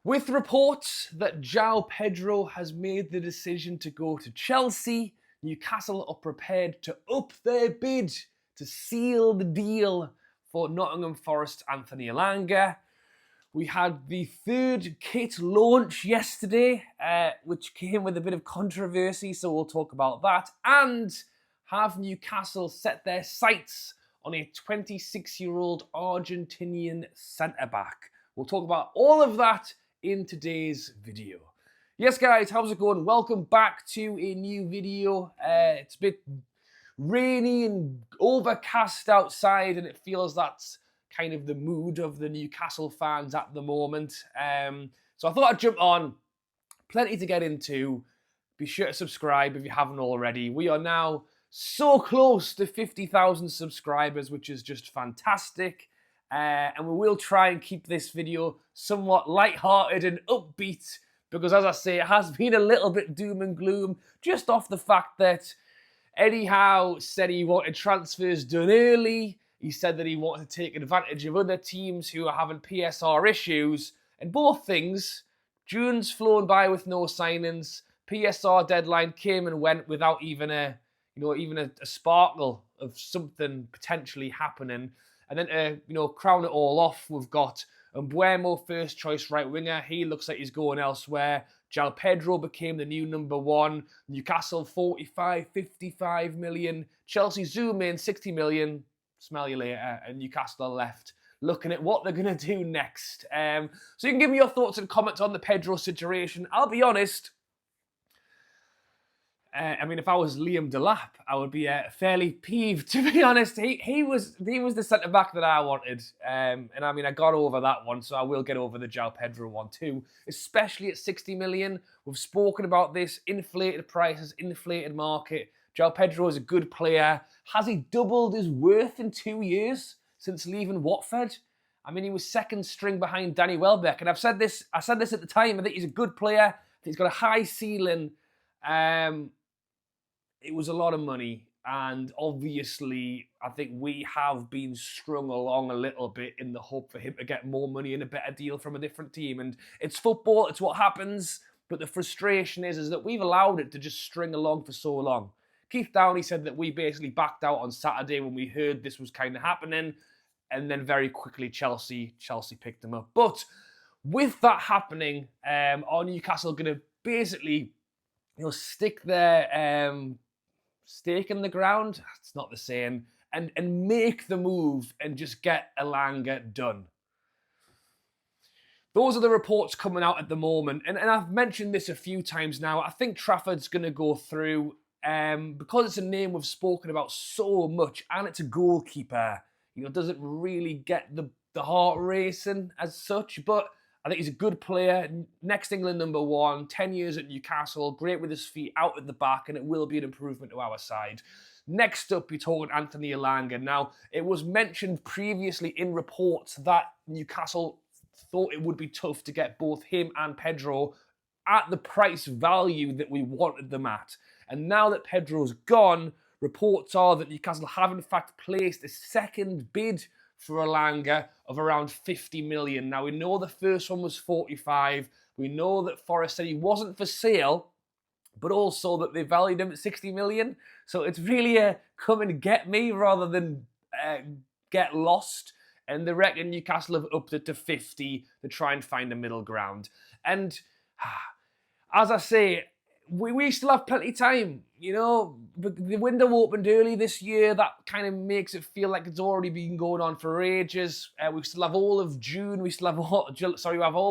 With reports that Joao Pedro has made the decision to go to Chelsea, Newcastle are prepared to up their bid to seal the deal for Nottingham Forest Anthony Elanga. We had the third kit launch yesterday, which came with a bit of controversy, so we'll talk about that. And have Newcastle set their sights on a 26-year-old Argentinian centre-back? We'll talk about all of that in today's video. Yes, guys, how's it going? Welcome back to a new video. It's a bit rainy and overcast outside, and it feels that's kind of the mood of the Newcastle fans at the moment. So I thought I'd jump on. Plenty to get into. Be sure to subscribe if you haven't already. We are now so close to 50,000 subscribers, which is just fantastic. And we will try and keep this video somewhat light-hearted and upbeat, because as I say, it has been a little bit doom and gloom, just off the fact that Eddie Howe said he wanted transfers done early. He said that he wanted to take advantage of other teams who are having PSR issues. And both things, June's flown by with no signings. PSR deadline came and went without even a sparkle of something potentially happening. And then to crown it all off, we've got Mbuemo, first choice right winger. He looks like he's going elsewhere. Joao Pedro became the new number one. Newcastle 45, 55 million. Chelsea zoom in 60 million. Smell you later. And Newcastle are left looking at what they're going to do next. So you can give me your thoughts and comments on the Pedro situation. I'll be honest. If I was Liam Delap, I would be fairly peeved, to be honest. He was the centre-back that I wanted. I got over that one, so I will get over the Joao Pedro one too, especially at 60 million. We've spoken about this, inflated prices, inflated market. Joao Pedro is a good player. Has he doubled his worth in 2 years since leaving Watford? He was second string behind Danny Welbeck, and I said this at the time. I think he's a good player. I think he's got a high ceiling. It was a lot of money, and obviously I think we have been strung along a little bit in the hope for him to get more money and a better deal from a different team. And it's football, it's what happens, but the frustration is that we've allowed it to just string along for so long. Keith Downey said that we basically backed out on Saturday when we heard this was kind of happening, and then very quickly Chelsea picked him up. But with that happening, are Newcastle going to basically stick their stake in the ground? It's not the same. And make the move and just get Elanga done. Those are the reports coming out at the moment. And I've mentioned this a few times now. I think Trafford's going to go through because it's a name we've spoken about so much, and it's a goalkeeper. Doesn't really get the heart racing as such, but I think he's a good player. Next England number one, 10 years at Newcastle, great with his feet out at the back, and it will be an improvement to our side. Next up, you're talking Anthony Elanga. Now, it was mentioned previously in reports that Newcastle thought it would be tough to get both him and Pedro at the price value that we wanted them at. And now that Pedro's gone, reports are that Newcastle have in fact placed a second bid for Elanga of around 50 million. Now, we know the first one was 45. We know that Forest said he wasn't for sale, but also that they valued him at 60 million. So it's really a come and get me rather than get lost. And they reckon Newcastle have upped it to 50 to try and find a middle ground. And as I say, we still have plenty of time. The window opened early this year. That kind of makes it feel like it's already been going on for ages. We still have all of June. We still have all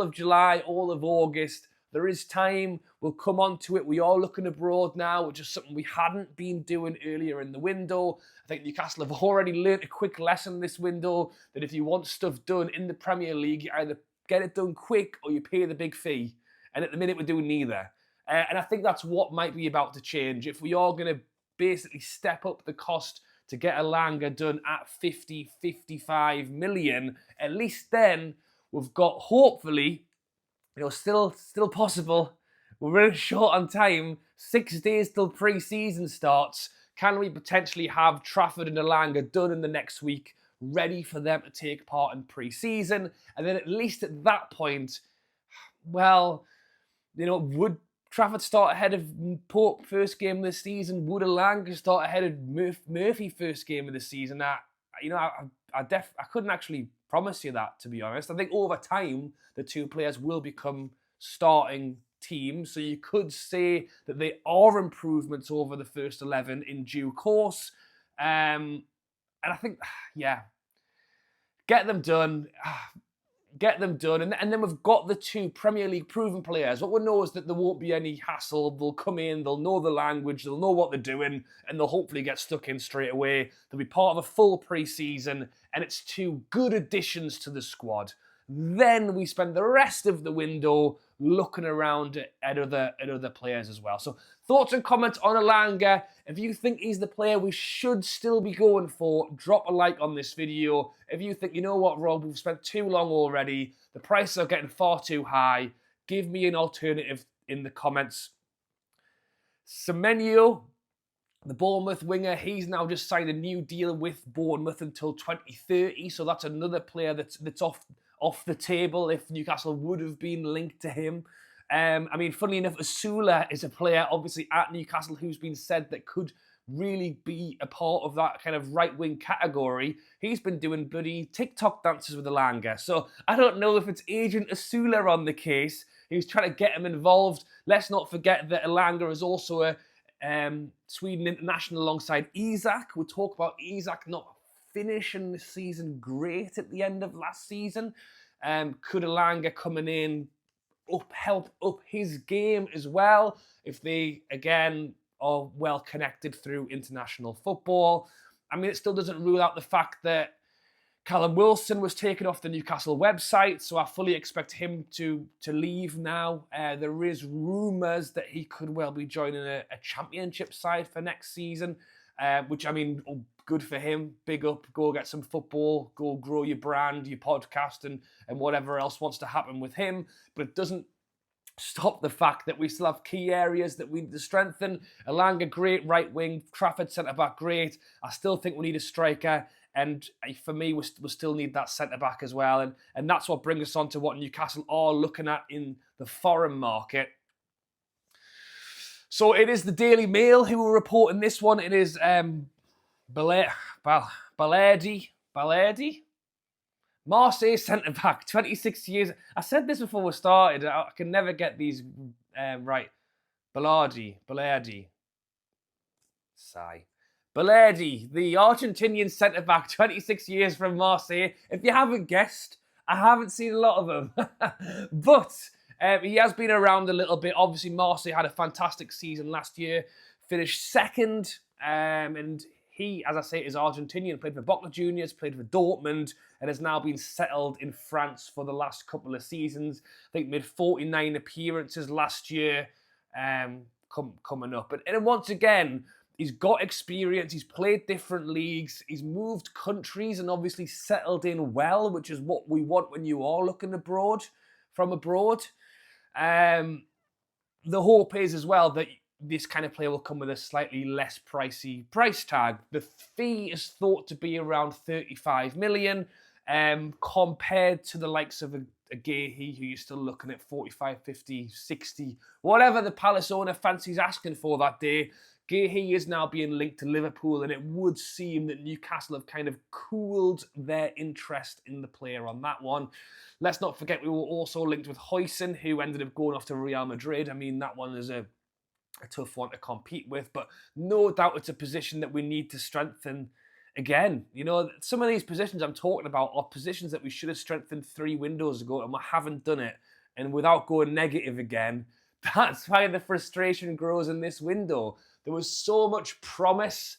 of July, all of August. There is time. We'll come on to it. We are looking abroad now, which is something we hadn't been doing earlier in the window. I think Newcastle have already learnt a quick lesson this window, that if you want stuff done in the Premier League, you either get it done quick or you pay the big fee. And at the minute, we're doing neither. And I think that's what might be about to change. If we are going to basically step up the cost to get Elanga done at 50, 55 million, at least then we've got, hopefully, still possible. We're really short on time. 6 days till pre-season starts. Can we potentially have Trafford and Elanga done in the next week, ready for them to take part in pre-season? And then at least at that point, Well, would Trafford start ahead of Pope first game of the season? Would Elanga start ahead of Murphy first game of the season? I couldn't actually promise you that, to be honest. I think over time, the two players will become starting teams. So you could say that they are improvements over the first 11 in due course. And I think, yeah, get them done. Get them done. And then we've got the two Premier League proven players. What we know is that there won't be any hassle. They'll come in, they'll know the language, they'll know what they're doing, and they'll hopefully get stuck in straight away. They'll be part of a full pre-season, and it's two good additions to the squad. Then we spend the rest of the window looking around at other players as well. So thoughts and comments on Elanga. If you think he's the player we should still be going for, drop a like on this video. If you think, you know what, Rob, we've spent too long already, the prices are getting far too high, give me an alternative in the comments. Semenyo, the Bournemouth winger, he's now just signed a new deal with Bournemouth until 2030. So that's another player that's off the table if Newcastle would have been linked to him. Funnily enough, Asula is a player, obviously, at Newcastle who's been said that could really be a part of that kind of right-wing category. He's been doing bloody TikTok dances with Elanga. So I don't know if it's Agent Asula on the case who's trying to get him involved. Let's not forget that Elanga is also a Sweden international alongside Isak. We'll talk about Isak not finishing the season great at the end of last season. Could Elanga coming in help up his game as well if they, again, are well connected through international football? It still doesn't rule out the fact that Callum Wilson was taken off the Newcastle website, so I fully expect him to leave now. There is rumours that he could well be joining a championship side for next season, which, good for him. Big up, go get some football, go grow your brand, your podcast, and whatever else wants to happen with him. But it doesn't stop the fact that we still have key areas that we need to strengthen. Elanga, great right wing. Trafford centre-back, great. I still think we need a striker. And for me, we still need that centre-back as well. And that's what brings us on to what Newcastle are looking at in the foreign market. So it is the Daily Mail who are reporting this one. It is Balerdi, Marseille centre-back, 26 years. I said this before we started. I can never get these right. Balerdi. Sigh. Balerdi, the Argentinian centre-back, 26 years from Marseille. If you haven't guessed, I haven't seen a lot of them. But he has been around a little bit. Obviously, Marseille had a fantastic season last year. Finished second. And he, as I say, is Argentinian. Played for Boca Juniors, played for Dortmund, and has now been settled in France for the last couple of seasons. I think made 49 appearances last year coming up. And once again, he's got experience. He's played different leagues. He's moved countries and obviously settled in well, which is what we want when you are looking from abroad. The hope is as well that this kind of player will come with a slightly less pricey price tag. The fee is thought to be around 35 million, compared to the likes of a Gehi, who you're still looking at 45, 50, 60, whatever the Palace owner fancies asking for that day. Gehi is now being linked to Liverpool, and it would seem that Newcastle have kind of cooled their interest in the player on that one. Let's not forget we were also linked with Huijsen, who ended up going off to Real Madrid. That one is a tough one to compete with, but no doubt it's a position that we need to strengthen again. Some of these positions I'm talking about are positions that we should have strengthened 3 windows ago, and we haven't done it. And without going negative again, that's why the frustration grows in this window. There was so much promise.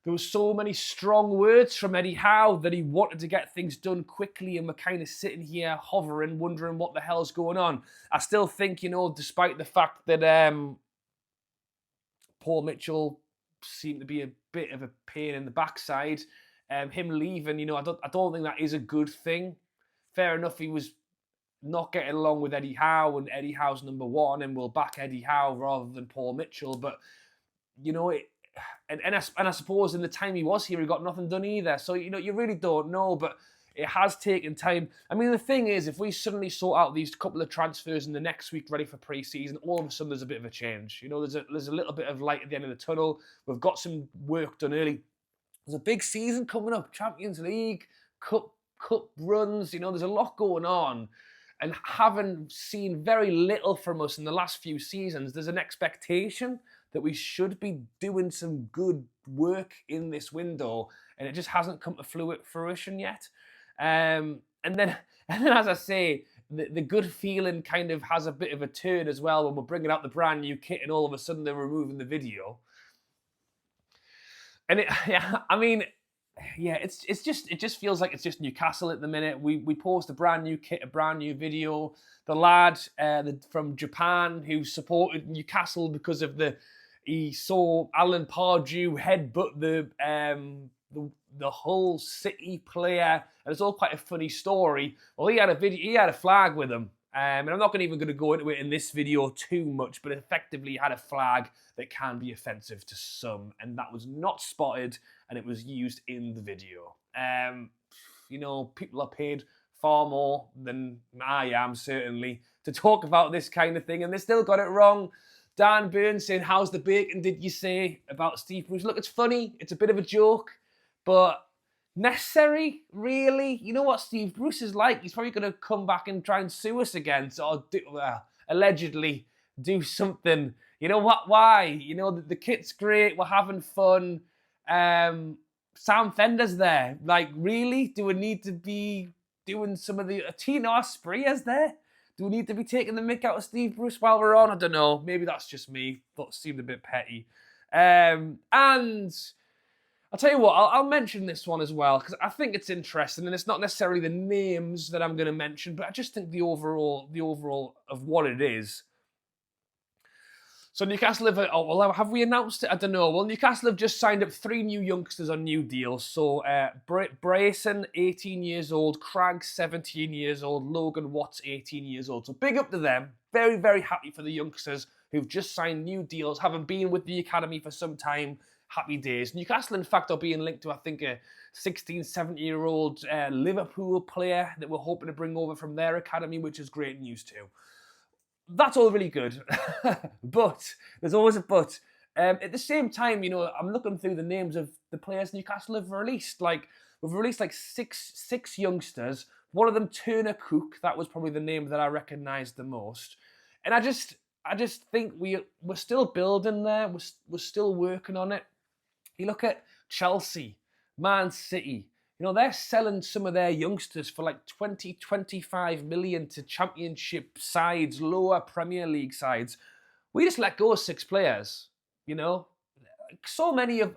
There was so many strong words from Eddie Howe that he wanted to get things done quickly, and we're kind of sitting here hovering, wondering what the hell's going on. I still think, despite the fact that Paul Mitchell seemed to be a bit of a pain in the backside, him leaving, I don't think that is a good thing. Fair enough, he was not getting along with Eddie Howe, and Eddie Howe's number one, and we'll back Eddie Howe rather than Paul Mitchell. But I suppose in the time he was here, he got nothing done either. So you really don't know. But It has taken time. I mean, the thing is, if we suddenly sort out these couple of transfers in the next week ready for pre-season, all of a sudden there's a bit of a change. You know, there's a little bit of light at the end of the tunnel. We've got some work done early. There's a big season coming up, Champions League, cup runs. You know, there's a lot going on. And having seen very little from us in the last few seasons, there's an expectation that we should be doing some good work in this window, and it just hasn't come to fruition yet. And then, as I say, the good feeling kind of has a bit of a turn as well when we're bringing out the brand new kit, and all of a sudden they're removing the video. And it just feels like it's just Newcastle at the minute. We post a brand new kit, a brand new video. The lad from Japan who supported Newcastle because of he saw Alan Pardew headbutt the Hull City player, and it's all quite a funny story. Well, he had a flag with him. And I'm not even going to go into it in this video too much, but effectively had a flag that can be offensive to some, and that was not spotted, and it was used in the video. You know, people are paid far more than I am, certainly, to talk about this kind of thing, and they still got it wrong. Dan Burns saying, "How's the bacon, did you say?" about Steve Bruce. Look, it's funny. It's a bit of a joke, but necessary, really? You know what Steve Bruce is like. He's probably going to come back and try and sue us again, or allegedly do something. You know what? Why? You know, the kit's great. We're having fun. Sam Fender's there. Like, really? Do we need to be doing some of the... Tino Aspria's there? Do we need to be taking the mick out of Steve Bruce while we're on? I don't know. Maybe that's just me. Thought it seemed a bit petty. And I'll tell you what, I'll mention this one as well, because I think it's interesting, and it's not necessarily the names that I'm going to mention, but I just think the overall of what it is. So Newcastle have we announced it? I don't know. Well, Newcastle have just signed up 3 new youngsters on new deals. So Brayson, 18 years old, Cragg, 17 years old, Logan Watts, 18 years old. So big up to them. Very, very happy for the youngsters who've just signed new deals, having been with the academy for some time. Happy days. Newcastle, in fact, are being linked to, I think, a 16, 17-year-old Liverpool player that we're hoping to bring over from their academy, which is great news too. That's all really good. But, there's always a but. At the same time, you know, I'm looking through the names of the players Newcastle have released. Like, we've released like six youngsters. One of them, Turner Cook. That was probably the name that I recognised the most. And I just think we're still building there. We're still working on it. You look at Chelsea, Man City. You know, they're selling some of their youngsters for like 20, 25 million to championship sides, lower Premier League sides. We just let go of 6 players, you know. So many of...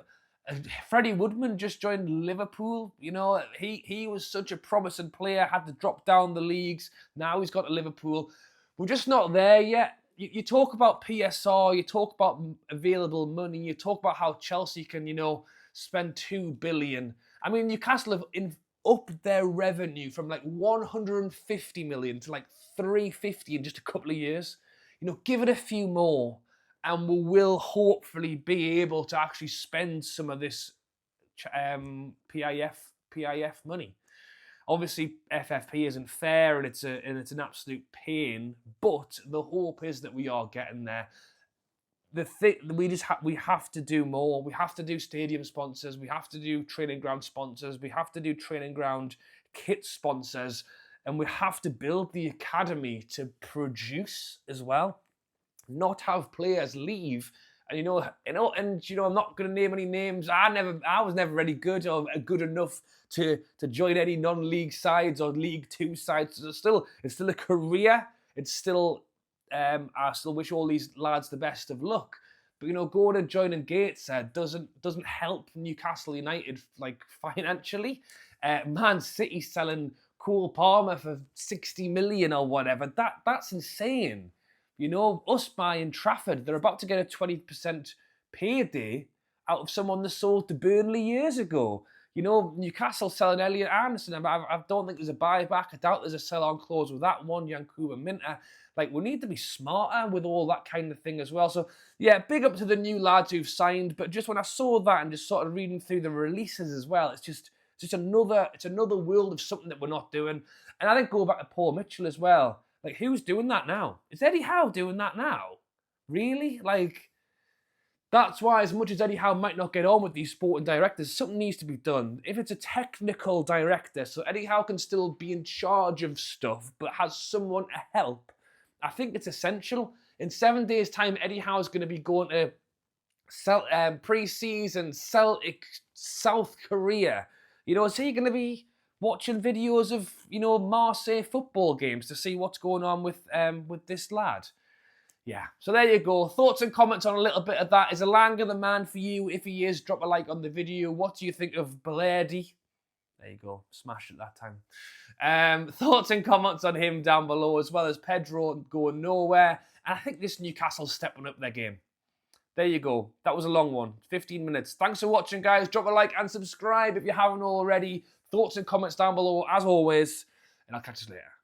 Freddie Woodman just joined Liverpool. You know, he was such a promising player, had to drop down the leagues. Now he's got to Liverpool. We're just not there yet. You talk about PSR, you talk about available money, you talk about how Chelsea can, you know, spend 2 billion. I mean, Newcastle have upped their revenue from like 150 million to like 350 in just a couple of years. You know, give it a few more and we will hopefully be able to actually spend some of this PIF money. Obviously, FFP isn't fair and it's an absolute pain, but the hope is that we are getting there. We have to do more. We have to do stadium sponsors. We have to do training ground sponsors. We have to do training ground kit sponsors, and we have to build the academy to produce as well, not have players leave. And I'm not going to name any names. I was never really good or good enough to join any non-league sides or League 2 sides. It's still a career. It's still I still wish all these lads the best of luck. But you know, going and joining Gateshead doesn't help Newcastle United like financially. Man City selling Cole Palmer for 60 million or whatever. That's insane. You know, us buying Trafford, they're about to get a 20% payday out of someone that sold to Burnley years ago. You know, Newcastle selling Elliot Anderson. I don't think there's a buyback. I doubt there's a sell-on clause with that one, Yankuba Minter. Like, we need to be smarter with all that kind of thing as well. So, yeah, big up to the new lads who've signed. But just when I saw that and just sort of reading through the releases as well, it's It's another world of something that we're not doing. And I think go back to Paul Mitchell as well. Like, who's doing that now? Is Eddie Howe doing that now? Really? Like, that's why, as much as Eddie Howe might not get on with these sporting directors, something needs to be done. If it's a technical director, so Eddie Howe can still be in charge of stuff, but has someone to help, I think it's essential. In 7 days' time, Eddie Howe's going to be going to pre-season Celtic South Korea. You know, is he going to be watching videos of, you know, Marseille football games to see what's going on with this lad? Yeah, so there you go. Thoughts and comments on a little bit of that. Is Elanga the man for you? If he is, drop a like on the video. What do you think of Balerdi? There you go. Smash it that time. Thoughts and comments on him down below, as well as Pedro going nowhere. And I think this Newcastle's stepping up their game. There you go. That was a long one. 15 minutes. Thanks for watching, guys. Drop a like and subscribe if you haven't already. Thoughts and comments down below, as always. And I'll catch you later.